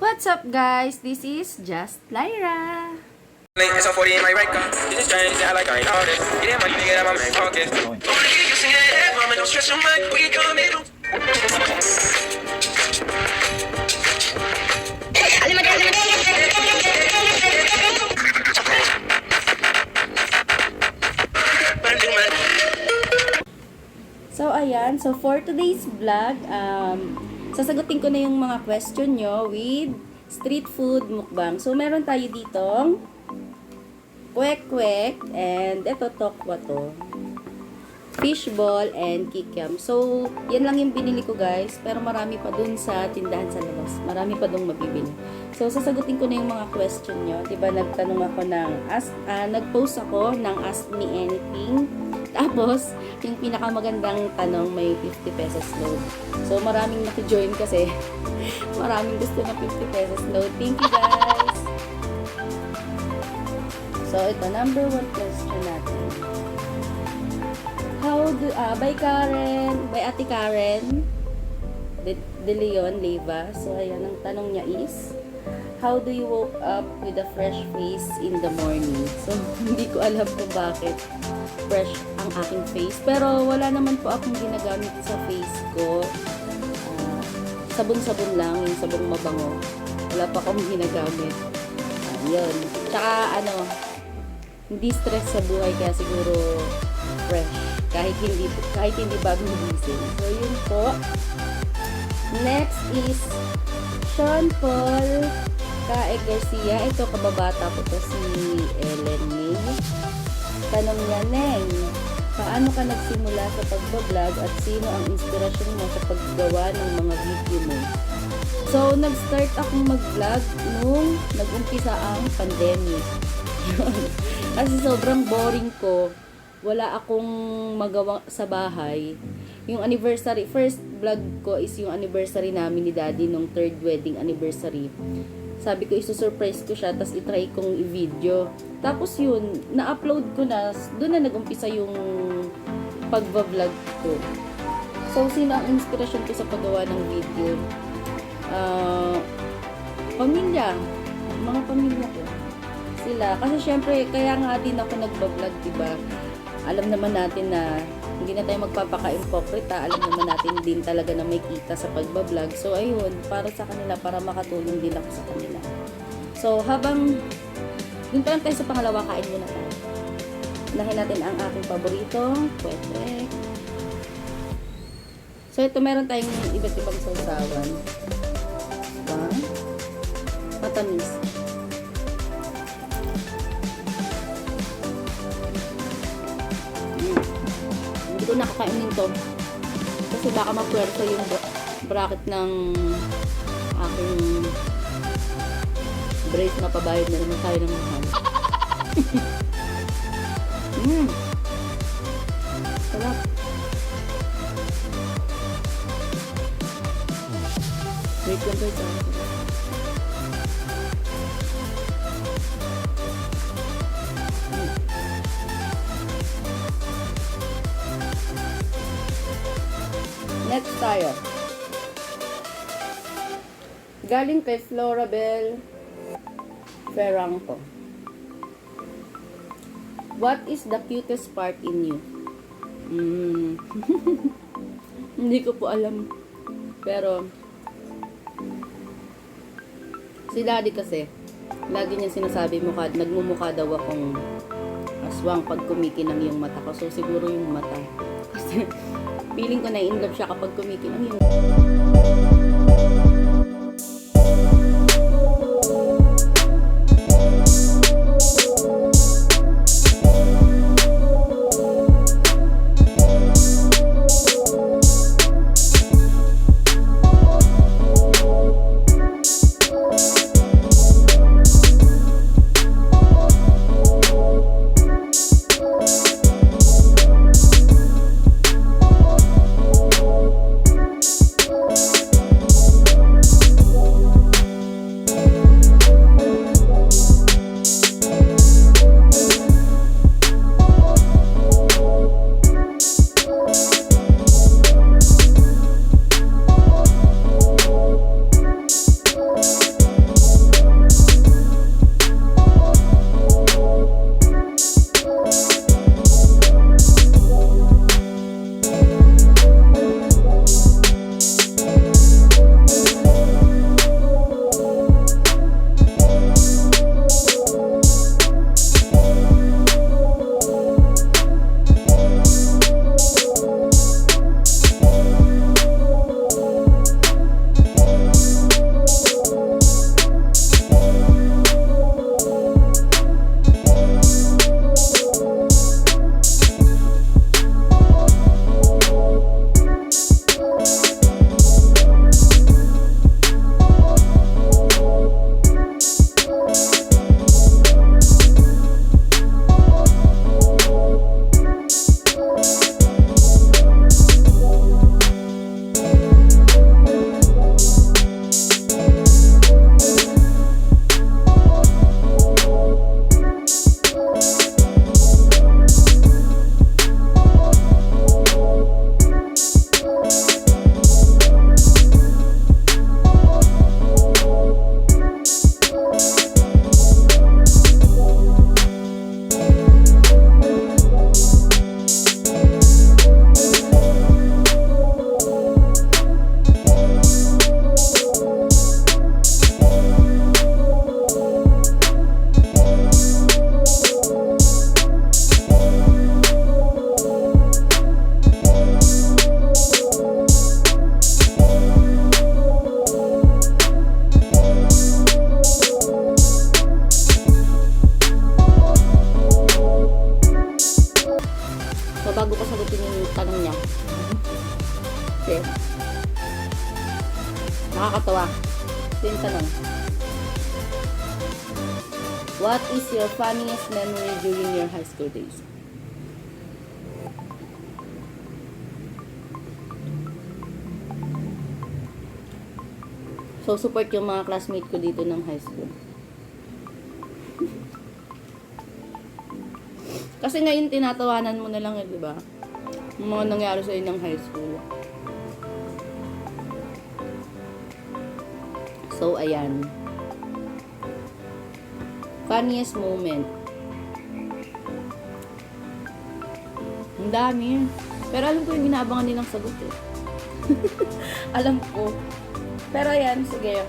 What's up guys? This is Just Lyra. It's a 40 in my right car. This is strange, yeah, I like I ain't all this. Get that money, nigga, out my main pocket. Don't wanna get you singing that, mama, don't stress your mind. We can come in. So ayan, so for today's vlog, sasagutin ko na yung mga question nyo with street food mukbang. So meron tayo ditong kwek-kwek and eto tokwa to. Fishball and kikiam. So yan lang yung binili ko guys, pero marami pa dun sa tindahan sa labas. Marami pa dun mabibili. So sasagutin ko na yung mga question nyo. Diba nagtanong ako ng, nag-post ako ng Ask Me Anything. Tapos, yung pinakamagandang tanong, may 50 pesos load. So, maraming naki-join kasi. Maraming gusto ng 50 pesos load. Thank you, guys! So, ito, number 1 question natin. By Ate Karen De Leon Leyva. So, ayan, ang tanong niya is, how do you woke up with a fresh face in the morning? So, hindi ko alam kung bakit fresh ang aking face. Pero, wala naman po akong ginagamit sa face ko. Sabon-sabon lang, yung sabong mabango. Wala pa akong ginagamit. Yun. Tsaka, hindi stress sa buhay, kaya siguro fresh. Kahit hindi bagong gising. So, yun po. Next is Sean Paul Kae Garcia. Ito, kababata po to si Ellen May. Tanong niya, Neng, paano ka nagsimula sa pagbablog at sino ang inspirasyon mo sa paggawa ng mga video mo? So, nag-start akong mag-vlog nung nag-umpisa ang pandemic. Kasi sobrang boring ko. Wala akong magawa sa bahay. Yung anniversary, first vlog ko is yung anniversary namin ni Daddy nung 3rd wedding anniversary. Sabi ko, isusurprise ko siya, tapos itry kong i-video. Tapos yun, na-upload ko na, doon na nag-umpisa yung pagbablog ko. So, sino ang inspirasyon ko sa paggawa ng video? Pamilya. Mga pamilya ko. Sila. Kasi syempre, kaya nga din ako nagbablog, diba? Alam naman natin na hindi na tayo magpapaka-impokrita. Alam naman natin din talaga na may kita sa pagbablog. So, ayun, para sa kanila, para makatulong din ako sa kanila. So, habang dun pa lang tayo sa pangalawa, kain muna tayo. Unahin natin ang aking paborito, kwek-kwek. So, ito meron tayong iba't ibang sausawan. Matamis. Hindi ko nakakainin to. Kasi baka mapuwersa yung bracket ng aking brace na pabayad na naman tayo ng mahal. Sarap. Wait lang guys. Next tayo. Galing kay Florabel Ferrangco. What is the cutest part in you? Hindi ko po alam. Pero si Daddy kasi lagi niya sinasabi nagmumukha daw akong aswang pag kumikinang yung mata ko. So siguro yung mata. Kasi feeling ko na in love siya kapag kumikinang yung tanong. What is your funniest memory during your high school days? So, support yung mga classmate ko dito ng high school. Kasi ngayon, tinatawanan mo na lang, di ba? Yung mga nangyari sa'yo ng high school. So, ayan. Funniest moment. Ang dami. Pero alam ko yung inaabangan nilang sagot eh. Alam ko. Pero ayan, sige.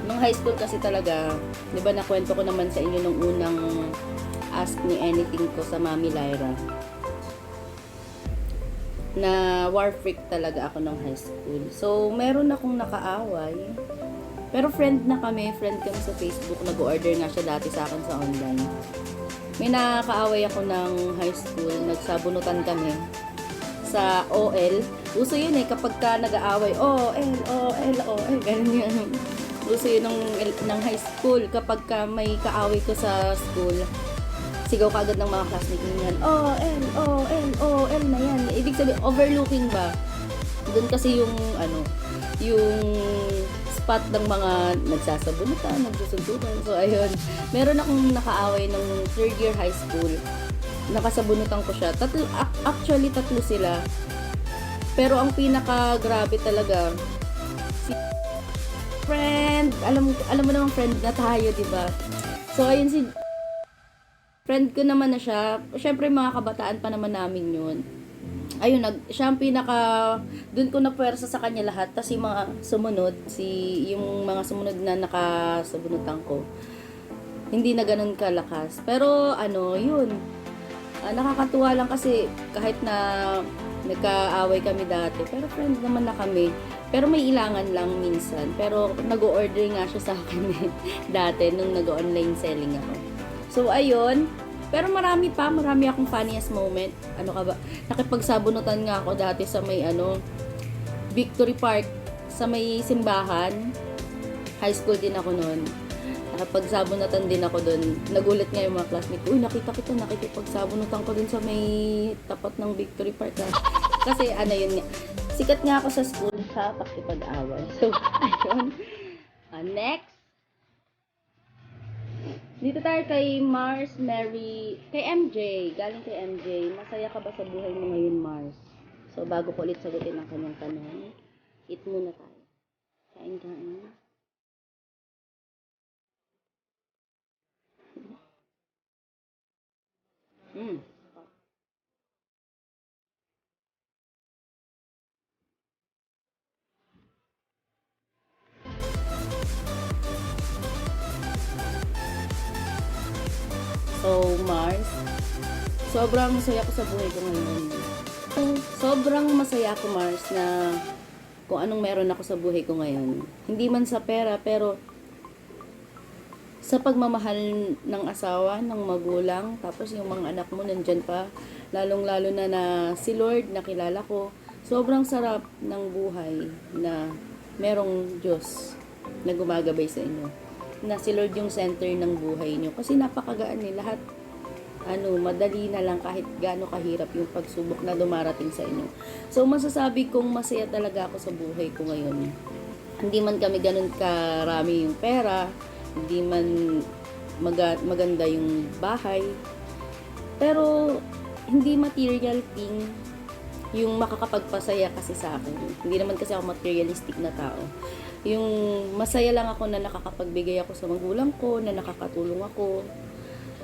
Nung high school kasi talaga, di ba nakwento ko naman sa inyo nung unang Ask Me Anything ko sa Mami Lyra. Na war freak talaga ako ng high school. So, meron akong nakaaway. Pero friend kami sa Facebook. Nag-order nga siya dati sa akin sa online. May nakakaaway ako ng high school. Nagsabunutan kami sa OL. Uso yun eh, kapag ka nag-aaway, OL, ganun yun. Uso yun ng high school. Kapag ka may kaaway ko sa school, sigaw kagad ng mga classmates niyan, OL na yan. Ibig sabihin, overlooking ba? Doon kasi yung, yung spot ng mga nagsasabunutan, nagsusuntutan. So, ayun. Meron akong nakaaway ng third year high school. Nakasabunutan ko siya. Actually, tatlo sila. Pero ang pinaka-grabe talaga, si friend, alam mo naman friend na tayo, diba? So, ayun si friend ko naman na siya. Siyempre, mga kabataan pa naman namin yun. Ayun, siya ang doon ko napuwersa sa kanya lahat. Tapos yung mga sumunod, yung mga sumunod na nakasabunutan ko, hindi na ganun kalakas. Pero, yun. Nakakatuwa lang kasi kahit na nagkaaway kami dati, pero friend naman na kami. Pero may ilangan lang minsan. Pero nag-order nga siya sa akin dati nung nag-online selling ako. So, ayun. Pero marami akong funniest moment. Ano ka ba? Nakipagsabunutan nga ako dati sa may Victory Park, sa may simbahan. High school din ako noon. Nakipagsabunutan din ako doon. Nagulat nga yung mga classmates. Uy, nakipagsabunutan ko dun sa may tapat ng Victory Park. Kasi yun nga. Sikat nga ako sa school sa pakipag-away. So, ayun. Next. Dito tayo kay Mars Mary, kay MJ, galing kay MJ. Masaya ka ba sa buhay mo ngayon, Mars? So, bago ko ulit sagutin ang kanyang tanong, eat muna tayo. Kain. So, Mars, sobrang masaya ko sa buhay ko ngayon. Sobrang masaya ako, Mars, na kung anong meron ako sa buhay ko ngayon. Hindi man sa pera, pero sa pagmamahal ng asawa, ng magulang, tapos yung mga anak mo nandyan pa, lalong-lalo na si Lord nakilala ko. Sobrang sarap ng buhay na merong Diyos na gumagabay sa inyo. Na si Lord yung center ng buhay nyo. Kasi napakagaan lahat. Madali na lang kahit gaano kahirap yung pagsubok na dumarating sa inyo. So, masasabi kong masaya talaga ako sa buhay ko ngayon. Hindi man kami ganun karami yung pera, hindi man maganda yung bahay, pero hindi material thing yung makakapagpasaya kasi sa akin. Hindi naman kasi ako materialistic na tao. Yung masaya lang ako na nakakapagbigay ako sa magulang ko, na nakakatulong ako,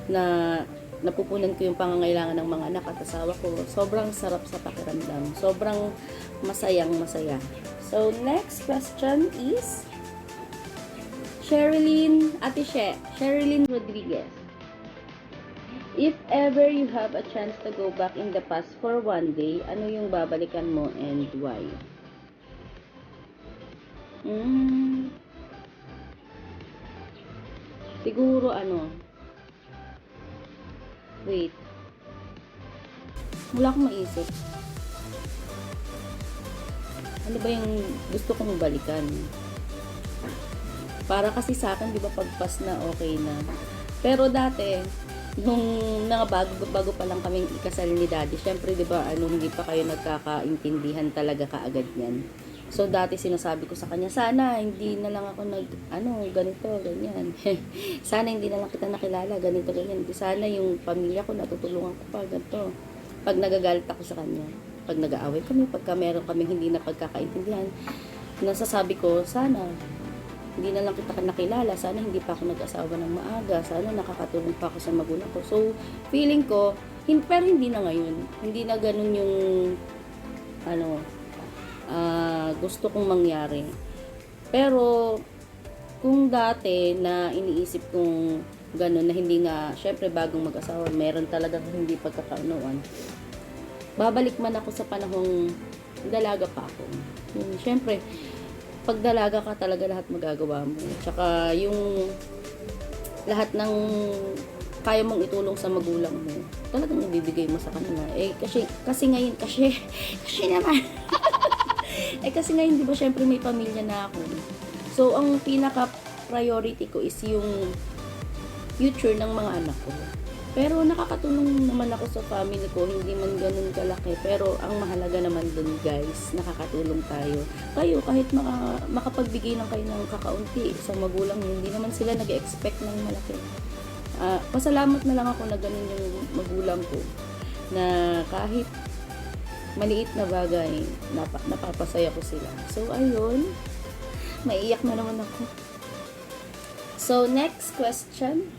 na napupunan ko yung pangangailangan ng mga anak at asawa ko. Sobrang sarap sa pakiramdam. Sobrang masayang masaya. So, next question is Sherilyn Rodriguez. If ever you have a chance to go back in the past for one day, ano yung babalikan mo and why? Siguro wait. Wala akong maisip. Ano ba yung gusto kong balikan? Para kasi sa akin, di ba, pagpas na okay na. Pero dati, nung bago pa lang kaming ikasal ni Daddy, syempre, di ba, hindi pa kayo nagkakaintindihan talaga kaagad yan. So, dati sinasabi ko sa kanya, sana hindi na lang ako ganito, ganyan. Sana hindi na lang kita nakilala, ganito, ganyan. Sana yung pamilya ko, natutulungan ko pa, ganito. Pag nagagalit ako sa kanya, pag nag-aaway kami, pagka meron kami hindi na pagkakaintindihan, nasasabi ko, sana hindi na lang kita nakilala, sana hindi pa ako nag-asawa ng maaga, sana nakakatulong pa ako sa magulang ko. So, feeling ko, pero hindi na ngayon. Hindi na ganun yung, gusto kong mangyari. Pero, kung dati na iniisip kong ganun, na hindi nga, syempre bagong mag-asawa, meron talagang hindi pagkakaunawan, babalik man ako sa panahong dalaga pa ako. Syempre, pag dalaga ka talaga lahat magagawa mo. Tsaka yung lahat ng kaya mong itulong sa magulang mo, talagang ibibigay mo sa kanila. Kasi ngayon, kasi naman. Kasi ngayon, di ba, syempre may pamilya na ako. So, ang pinaka-priority ko is yung future ng mga anak ko. Pero nakakatulong naman ako sa family ko, hindi man ganun kalaki. Pero ang mahalaga naman dun, guys, nakakatulong tayo. Kayo, kahit makapagbigay lang kayo ng kakaunti sa magulang, hindi naman sila nag-expect ng malaki. Pasalamat na lang ako na ganun yung magulang ko. Na kahit maliit na bagay, napapasaya ko sila. So, ayun. Maiiyak na naman ako. So, next question.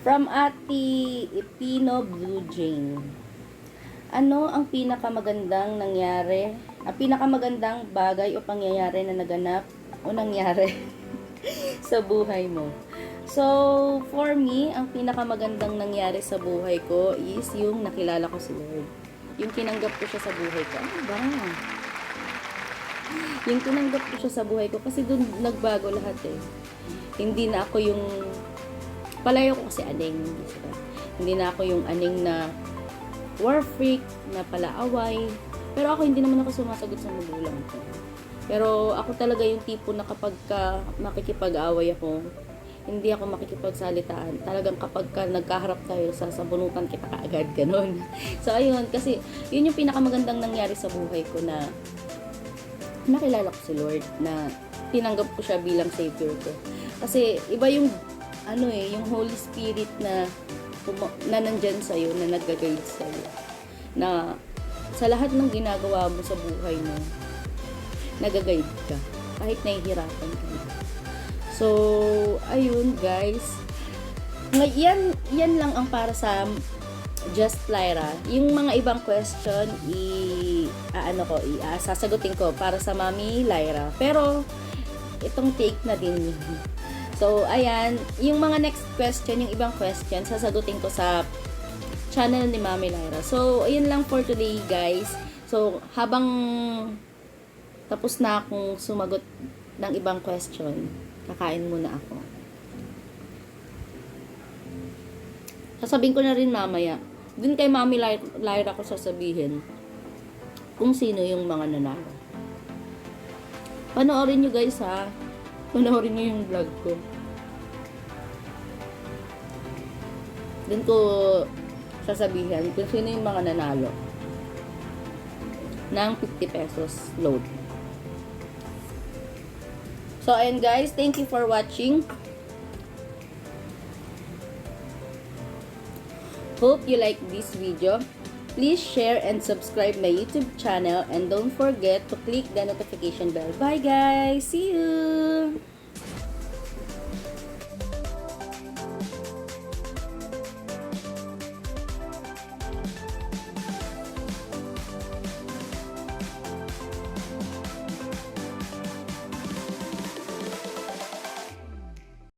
From Ati Ipino Blue Jane. Ano ang pinakamagandang bagay o pangyayari na naganap o nangyari sa buhay mo? So, for me, ang pinakamagandang nangyari sa buhay ko is yung nakilala ko si Lord. Yung tinanggap ko siya sa buhay ko. Ano ba? Yung tinanggap ko siya sa buhay ko kasi doon nagbago lahat eh. Hindi na ako yung palayo ko kasi aning. Hindi na ako yung aning na war freak, na palaaway. Pero ako hindi naman ako sumasagot sa magulang ko. Pero ako talaga yung tipo na kapag makikipag-away ako, hindi ako makikipagsalitaan. Talagang kapag nagkaharap tayo, sasabunutan kita kaagad, ganun. So, ayun, kasi yun yung pinakamagandang nangyari sa buhay ko na nakilala ko si Lord, na tinanggap ko siya bilang Savior ko. Kasi iba yung yung Holy Spirit na nandyan sa'yo, na nag-guide sa'yo. Na sa lahat ng ginagawa mo sa buhay mo, nag-guide ka. Kahit nahihirapan ka. So, ayun guys. Yan lang ang para sa Just Lyra. Yung mga ibang question, sasagutin ko para sa Mami Lyra. Pero, itong take na din. So, ayan. Yung mga next question, yung ibang question, sasagutin ko sa channel ni Mami Lyra. So, ayun lang for today, guys. So, habang tapos na akong sumagot ng ibang question, kakain muna ako. Sasabihin ko na rin mamaya. Dun kay Mami Lyra ko sasabihin kung sino yung mga nanalo. Panoorin nyo guys ha. Panoorin nyo yung vlog ko. Dun ko sasabihin kung sino yung mga nanalo ng 50 pesos load. So, ayun guys, thank you for watching. Hope you like this video. Please share and subscribe my YouTube channel and don't forget to click the notification bell. Bye guys! See you!